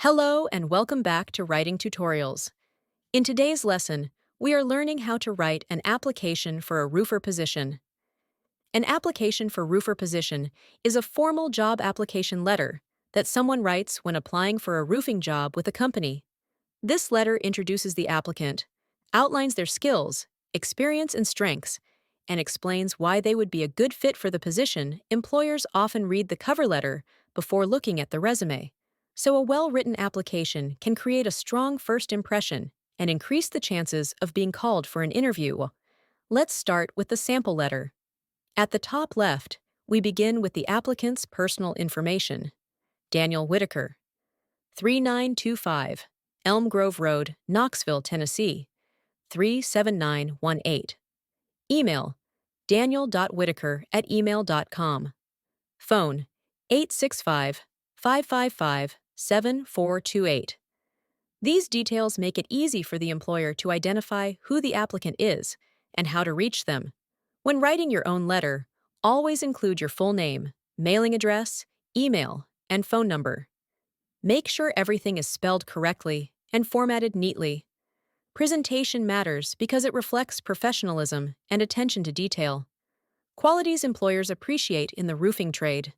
Hello and welcome back to Writing Tutorials. In today's lesson, we are learning how to write an application for a roofer position. An application for roofer position is a formal job application letter that someone writes when applying for a roofing job with a company. This letter introduces the applicant, outlines their skills, experience, and strengths, and explains why they would be a good fit for the position. Employers often read the cover letter before looking at the resume, so a well-written application can create a strong first impression and increase the chances of being called for an interview. Let's start with the sample letter. At the top left, we begin with the applicant's personal information. Daniel Whitaker, 3925 Elm Grove Road, Knoxville, Tennessee, 37918. Email, daniel.whitaker@email.com. Phone, 865-555-7428. These details make it easy for the employer to identify who the applicant is and how to reach them. When writing your own letter, always include your full name, mailing address, email, and phone number. Make sure everything is spelled correctly and formatted neatly. Presentation matters because it reflects professionalism and attention to detail, qualities employers appreciate in the roofing trade.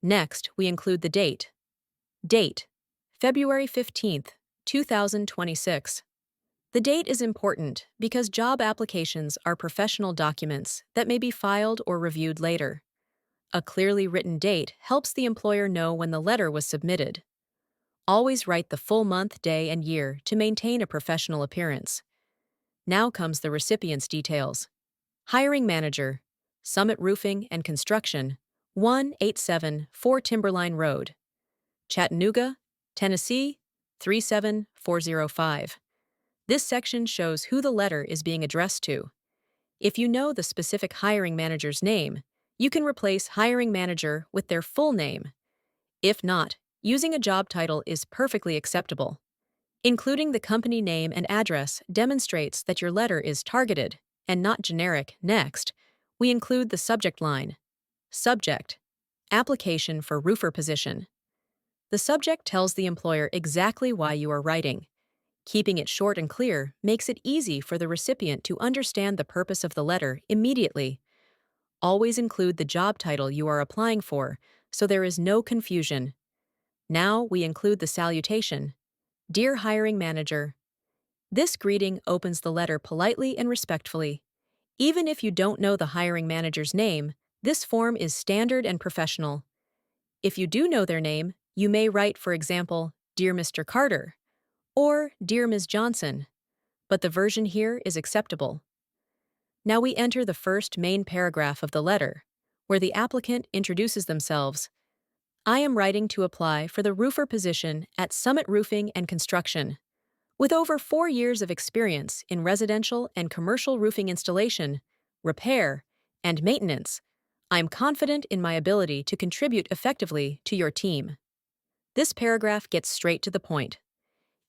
Next, we include the date. Date, February 15th, 2026. The date is important because job applications are professional documents that may be filed or reviewed later. A clearly written date helps the employer know when the letter was submitted. Always write the full month, day, and year to maintain a professional appearance. Now comes the recipient's details. Hiring manager, Summit Roofing and Construction, 1874 Timberline Road, Chattanooga, Tennessee, 37405. This section shows who the letter is being addressed to. If you know the specific hiring manager's name, you can replace hiring manager with their full name. If not, using a job title is perfectly acceptable. Including the company name and address demonstrates that your letter is targeted and not generic. Next, we include the subject line. Subject, application for roofer position. The subject tells the employer exactly why you are writing. Keeping it short and clear makes it easy for the recipient to understand the purpose of the letter immediately. Always include the job title you are applying for so there is no confusion. Now we include the salutation. Dear hiring manager. This greeting opens the letter politely and respectfully. Even if you don't know the hiring manager's name, this form is standard and professional. If you do know their name, you may write, for example, Dear Mr. Carter, or Dear Ms. Johnson, but the version here is acceptable. Now we enter the first main paragraph of the letter, where the applicant introduces themselves. I am writing to apply for the roofer position at Summit Roofing and Construction. With over 4 years of experience in residential and commercial roofing installation, repair, and maintenance, I am confident in my ability to contribute effectively to your team. This paragraph gets straight to the point.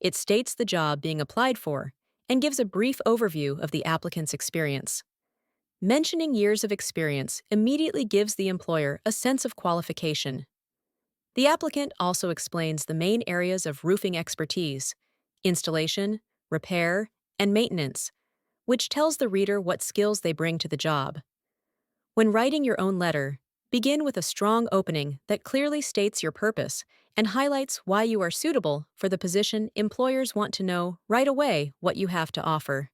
It states the job being applied for and gives a brief overview of the applicant's experience. Mentioning years of experience immediately gives the employer a sense of qualification. The applicant also explains the main areas of roofing expertise: installation, repair, and maintenance, which tells the reader what skills they bring to the job. When writing your own letter, begin with a strong opening that clearly states your purpose and highlights why you are suitable for the position. Employers want to know right away what you have to offer.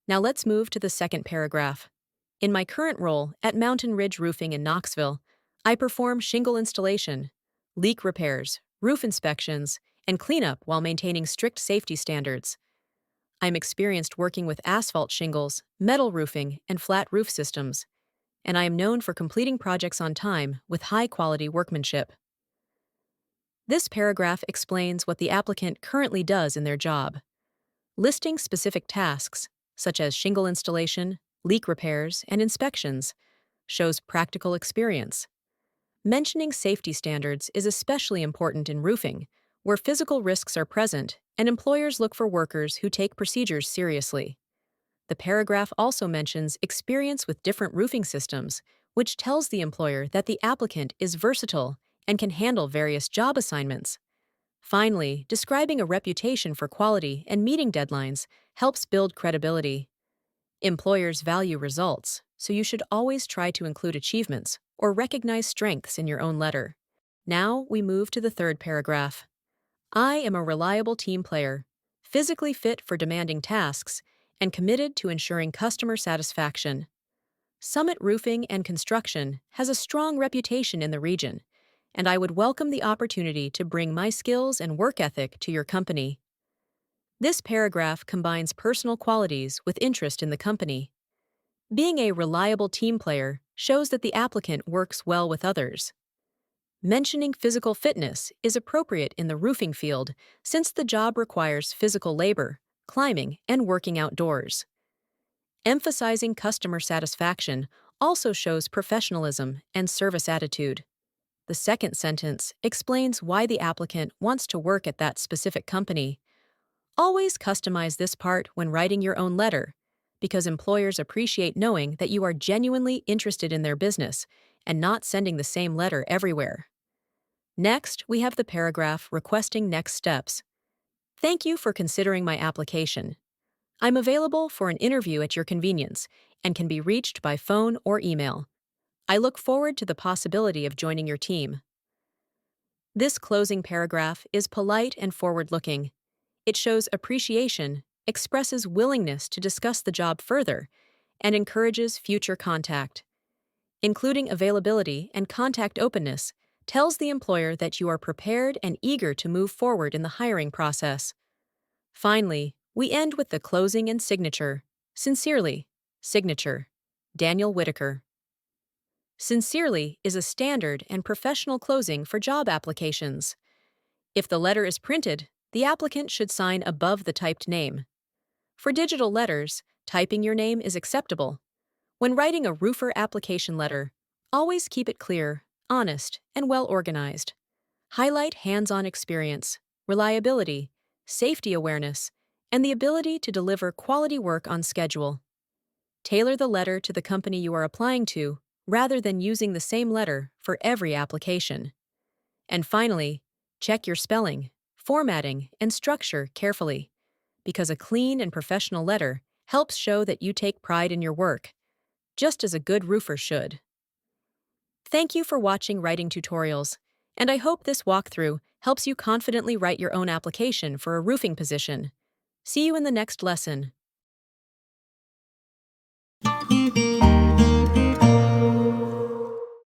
Now let's move to the second paragraph. In my current role at Mountain Ridge Roofing in Knoxville, I perform shingle installation, leak repairs, roof inspections, and cleanup while maintaining strict safety standards. I'm experienced working with asphalt shingles, metal roofing, and flat roof systems, and I am known for completing projects on time with high-quality workmanship. This paragraph explains what the applicant currently does in their job. Listing specific tasks, such as shingle installation, leak repairs, and inspections, shows practical experience. Mentioning safety standards is especially important in roofing, where physical risks are present and employers look for workers who take procedures seriously. The paragraph also mentions experience with different roofing systems, which tells the employer that the applicant is versatile and can handle various job assignments. Finally, describing a reputation for quality and meeting deadlines helps build credibility. Employers value results, so you should always try to include achievements or recognize strengths in your own letter. Now we move to the third paragraph. I am a reliable team player, physically fit for demanding tasks, and committed to ensuring customer satisfaction. Summit Roofing and Construction has a strong reputation in the region, and I would welcome the opportunity to bring my skills and work ethic to your company. This paragraph combines personal qualities with interest in the company. Being a reliable team player shows that the applicant works well with others. Mentioning physical fitness is appropriate in the roofing field since the job requires physical labor, climbing, and working outdoors. Emphasizing customer satisfaction also shows professionalism and service attitude. The second sentence explains why the applicant wants to work at that specific company. Always customize this part when writing your own letter, because employers appreciate knowing that you are genuinely interested in their business and not sending the same letter everywhere. Next, we have the paragraph requesting next steps. Thank you for considering my application. I'm available for an interview at your convenience and can be reached by phone or email. I look forward to the possibility of joining your team. This closing paragraph is polite and forward-looking. It shows appreciation, expresses willingness to discuss the job further, and encourages future contact. Including availability and contact openness tells the employer that you are prepared and eager to move forward in the hiring process. Finally, we end with the closing and signature. Sincerely, signature. Daniel Whitaker. Sincerely is a standard and professional closing for job applications. If the letter is printed, the applicant should sign above the typed name. For digital letters, typing your name is acceptable. When writing a roofer application letter, always keep it clear, honest, and well organized. Highlight hands-on experience, reliability, safety awareness, and the ability to deliver quality work on schedule. Tailor the letter to the company you are applying to, rather than using the same letter for every application. And finally, check your spelling, formatting, and structure carefully, because a clean and professional letter helps show that you take pride in your work, just as a good roofer should. Thank you for watching Writing Tutorials, and I hope this walkthrough helps you confidently write your own application for a roofing position. See you in the next lesson.